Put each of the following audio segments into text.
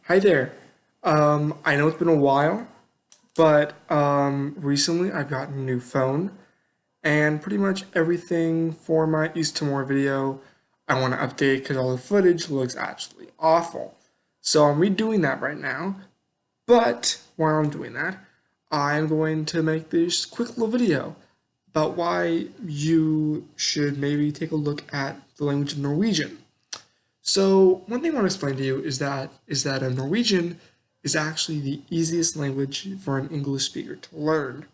Hi there. I know it's been a while, but recently I've gotten a new phone, and pretty much everything for my East Timor video I want to update because all the footage looks absolutely awful. So I'm redoing that right now, but while I'm doing that, I'm going to make this quick little video about why you should maybe take a look at the language of Norwegian. So one thing I want to explain to you is that a Norwegian is actually the easiest language for an English speaker to learn.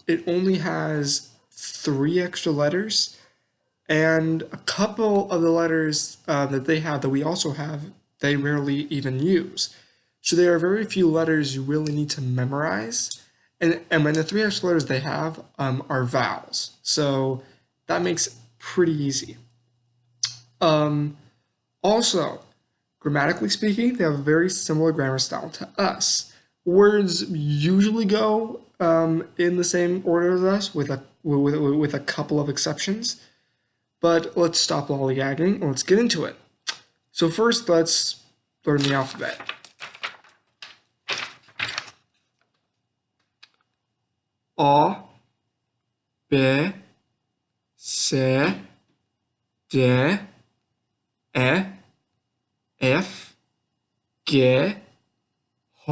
It only has three extra letters, and a couple of the letters that they have that we also have, they rarely even use. So there are very few letters you really need to memorize, and when the three extra letters they have are vowels. So that makes it pretty easy. Um, Also, grammatically speaking, they have a very similar grammar style to us. Words usually go in the same order as us, with a couple of exceptions. But let's stop lollygagging and let's get into it. So first, let's learn the alphabet. A, B, C, D, E, F, G, H, I,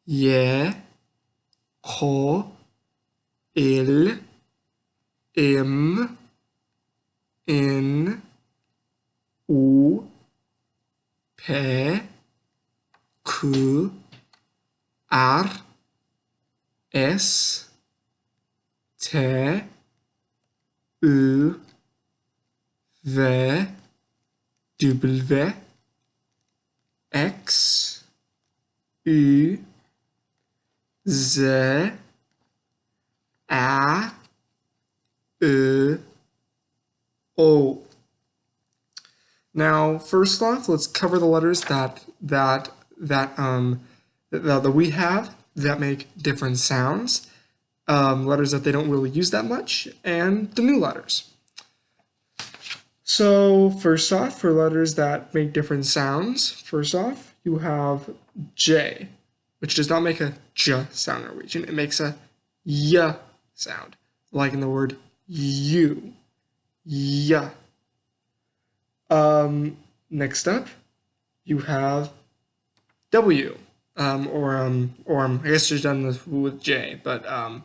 J, K, L, M, N, O, P, Q, R, S, T, U, V, W, X, Y, Z, A, E, O. Now, first off, let's cover the letters that we have that make different sounds, letters that they don't really use that much, and the new letters. So first off, for letters that make different sounds, first off, you have J, which does not make a J sound in Norwegian. It makes a Y sound, like in the word you. Y. Next up, you have W, I guess just done this with J, but W.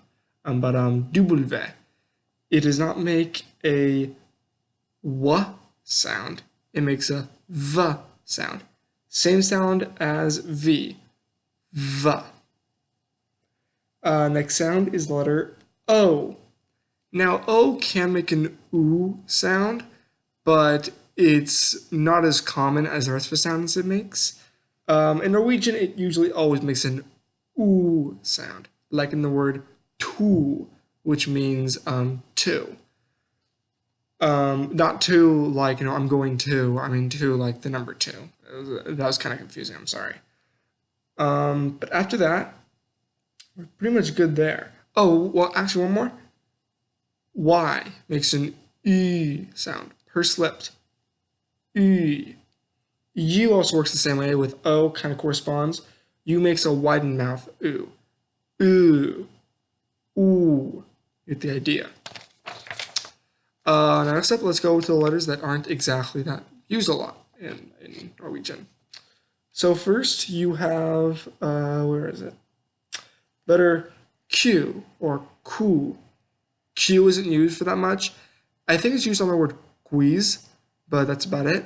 It does not make a W sound. It makes a V sound. Same sound as V. V. Next sound is the letter O. Now, O can make an oo sound, but it's not as common as the rest of the sounds it makes. In Norwegian, it usually always makes an oo sound, like in the word to, which means to. Not to like, I'm going to, I mean to like the number two. That was kind of confusing, I'm sorry. But after that, we're pretty much good there. Oh, well, actually, one more. Y makes an E sound, pursed-lipped. E. U also works the same way with O, kind of corresponds. U makes a widened mouth, oo. Ooh. Ooh. You get the idea. Now next up, let's go to the letters that aren't exactly that used a lot in Norwegian. So first you have, where is it? Letter Q, or Q. Q isn't used for that much. I think it's used on the word quiz, but that's about it.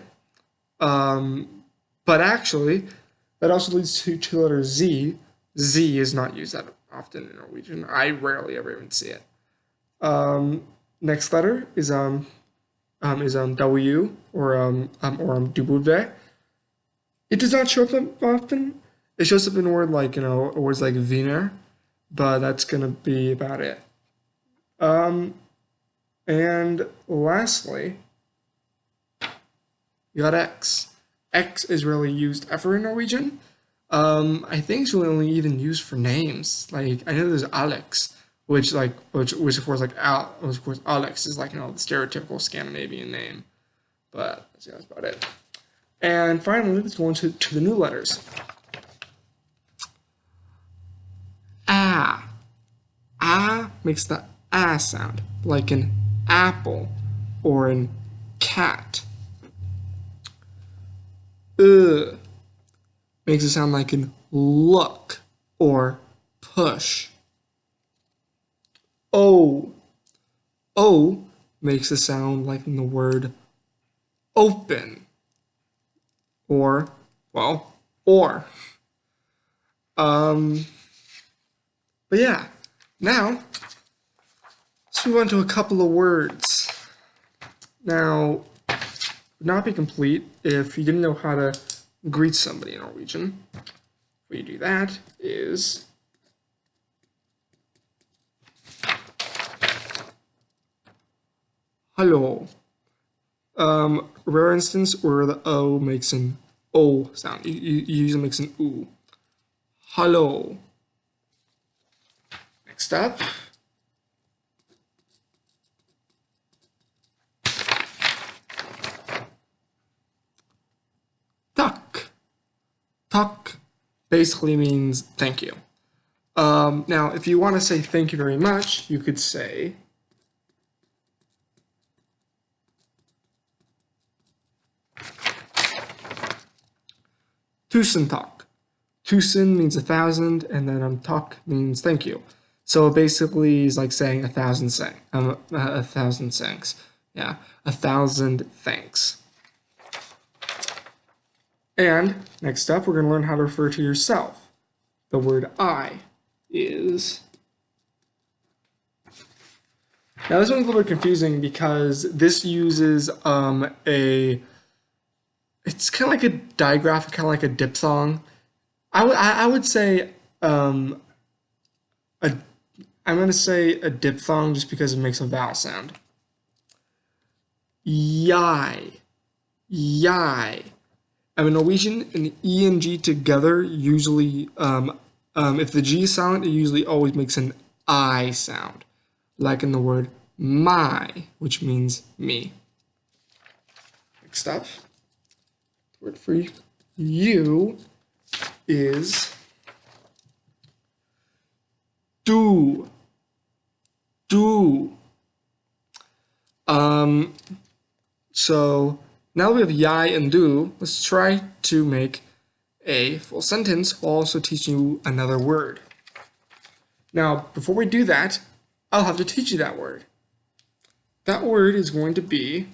But actually, that also leads to two letters Z. Z is not used that often in Norwegian. I rarely ever even see it. Next letter is W or W. It does not show up that often. It shows up in word like words like Wiener, but that's gonna be about it. And lastly, you got X. X is rarely used ever in Norwegian. I think it's really only even used for names. Like I know there's Alex, which of course Alex is like the stereotypical Scandinavian name, but that's about it. And finally, let's go into the new letters. Ah. Ah makes the ah sound, like an apple or an cat. Makes it sound like an look or push. O. O makes it sound like in the word open or, well, or. But yeah, now let's move on to a couple of words. Now, would not be complete if you didn't know how to greet somebody in Norwegian. Way you do that is hello. Rare instance where the O makes an O sound. You usually makes an oo. Hello. Next up. Tuck. Tuck basically means thank you. Now, if you want to say thank you very much, you could say tusen takk. Tusen means 1,000, and then tak means thank you. So basically, it's like saying 1,000 thanks. Yeah, 1,000 thanks. And next up, we're going to learn how to refer to yourself. The word I is. Now this one's a little bit confusing because this uses it's kind of like a digraph, kind of like a diphthong. I would say I'm going to say a diphthong just because it makes a vowel sound. Yai, yai. In Norwegian, an E and G together usually, if the G is silent, it usually always makes an I sound, like in the word my, which means me. Next up, the word for you is do. Do. So now that we have yai and do, let's try to make a full sentence while also teaching you another word. Now, before we do that, I'll have to teach you that word. That word is going to be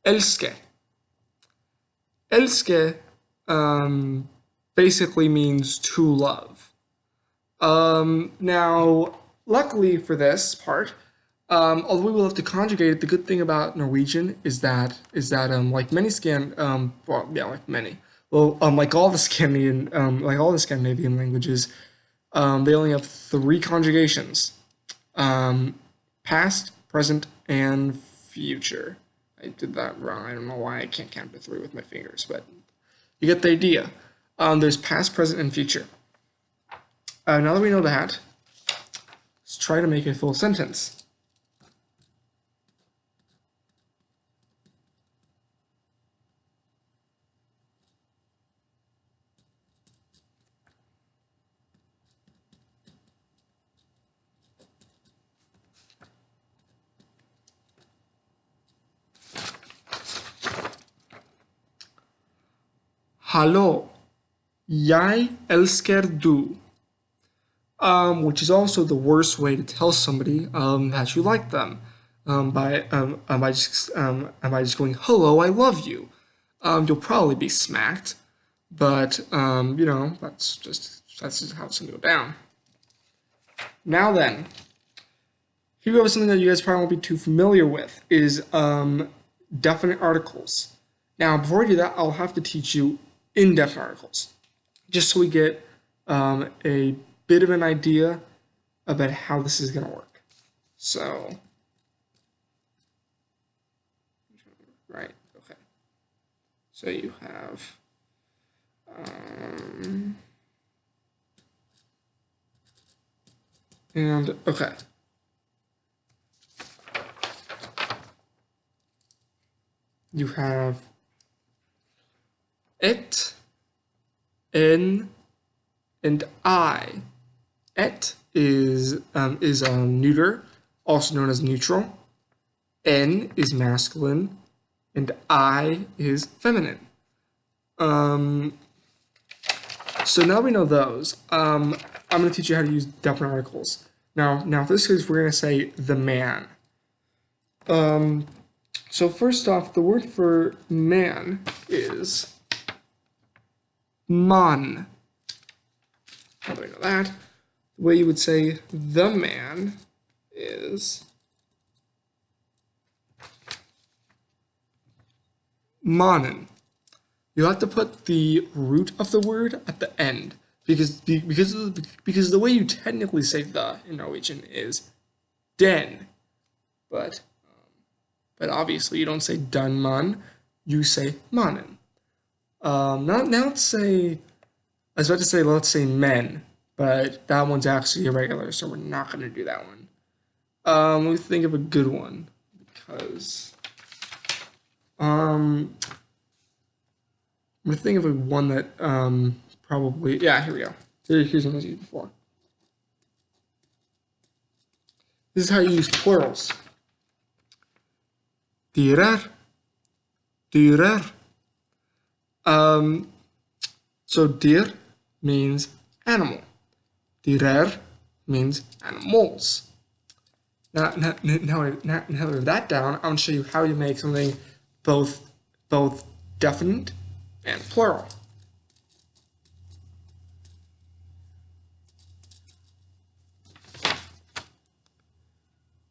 elske. Elske basically means to love. Now, luckily for this part, although we will have to conjugate it, the good thing about Norwegian is that like many like all the Scandinavian languages, they only have 3 conjugations: past, present, and future. I did that wrong. I don't know why I can't count to 3 with my fingers, but you get the idea. There's past, present, and future. Now that we know that, let's try to make a full sentence. Hallo, jeg elsker du. Which is also the worst way to tell somebody that you like them, by just going, hello, I love you. You'll probably be smacked, but you know, that's just how it's gonna go down. Now then, here we have something that you guys probably won't be too familiar with is definite articles. Now, before I do that, I'll have to teach you indefinite articles, just so we get a bit of an idea about how this is going to work. So, right, okay. So you have And okay. You have it, in, and I. Et is neuter, also known as neutral. N is masculine, and I is feminine. So now we know those. I'm going to teach you how to use definite articles. Now for this case, we're going to say the man. So first off, the word for man is man. How do I know that? The way you would say the man is mannen. You have to put the root of the word at the end because the way you technically say the in Norwegian is den, but obviously you don't say den man, you say mannen. Now let's say, I was about to say let's say men, but that one's actually irregular, so we're not going to do that one. Let me think of a good one because I'm gonna think of one that probably, yeah, here we go. Here's one I used before. This is how you use plurals. Dyrer, dyrer. So dyr means animal. Dyrer means animals. Now that we have that down, I'm going to show you how you make something both definite and plural.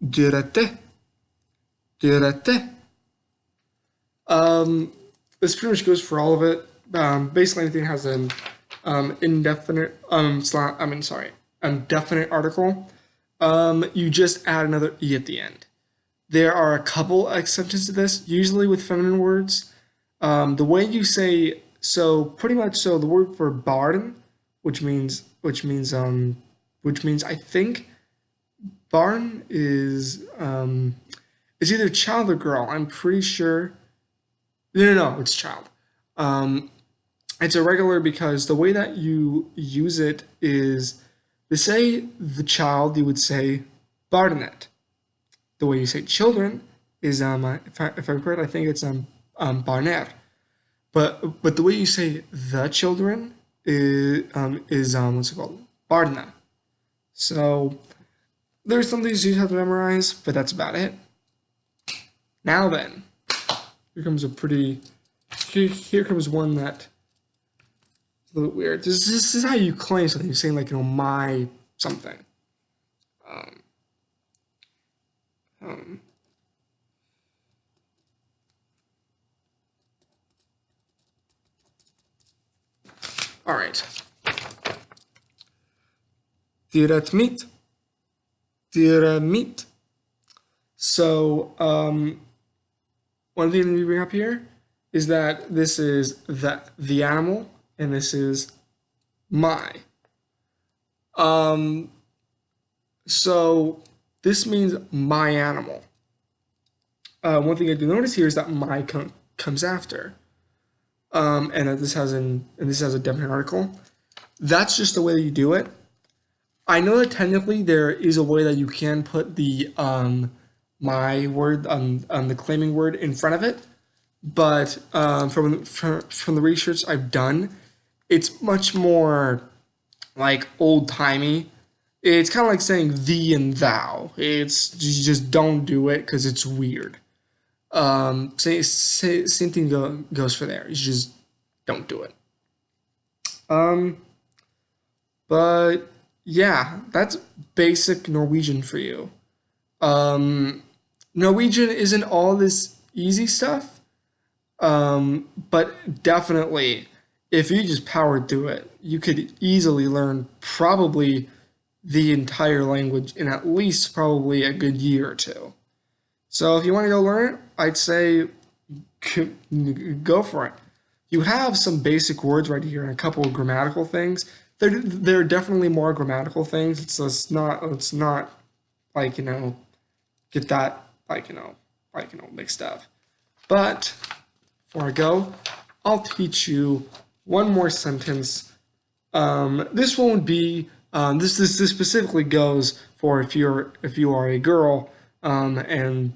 Dyrete. Dyrete. This pretty much goes for all of it. Basically, anything has an definite article. You just add another e at the end. There are a couple exceptions to this, usually with feminine words. The way you say, so pretty much, so the word for barn, which means I think barn is it's either child or girl. I'm pretty sure. No, it's child. It's irregular because the way that you use it is to say the child, you would say barnet. The way you say children is if I'm correct, I think it's barner. But the way you say the children is what's it called? Barna. So there's some things you have to memorize, but that's about it. Now then, here comes here comes one that is a little weird. This is how you claim something. You're saying like, my something. All right. Dyremit. Dyremit. So, one thing that we bring up here is that this is the animal, and this is my. So this means my animal. One thing I do notice here is that my comes after, and that this has a definite article. That's just the way that you do it. I know that technically there is a way that you can put the my word on the claiming word in front of it, but from the research I've done, it's much more like old timey. It's kind of like saying thee and thou. It's you just don't do it because it's weird. Same thing goes for there. You just don't do it. But yeah, that's basic Norwegian for you. Norwegian isn't all this easy stuff, but definitely, if you just powered through it, you could easily learn probably the entire language in at least probably a good year or two. So if you want to go learn it, I'd say go for it. You have some basic words right here and a couple of grammatical things. There are definitely more grammatical things. It's not like, get that mixed up. But before I go, I'll teach you one more sentence. This one would be this specifically goes for if you are a girl, and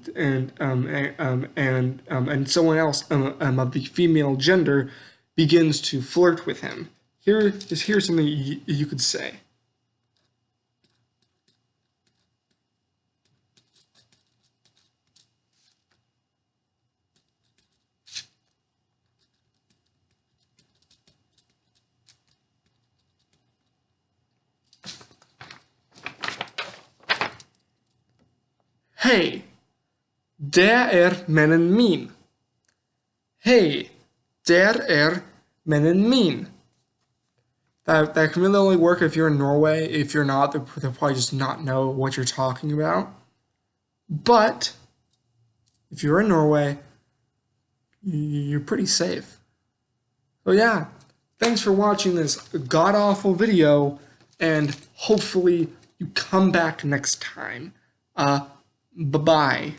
someone else of the female gender begins to flirt with him. Here's something you could say. Hey, der mannen min. Hey, der mannen min. That can really only work if you're in Norway. If you're not, they'll probably just not know what you're talking about. But if you're in Norway, you're pretty safe. So yeah, thanks for watching this god-awful video, and hopefully you come back next time. Bye-bye.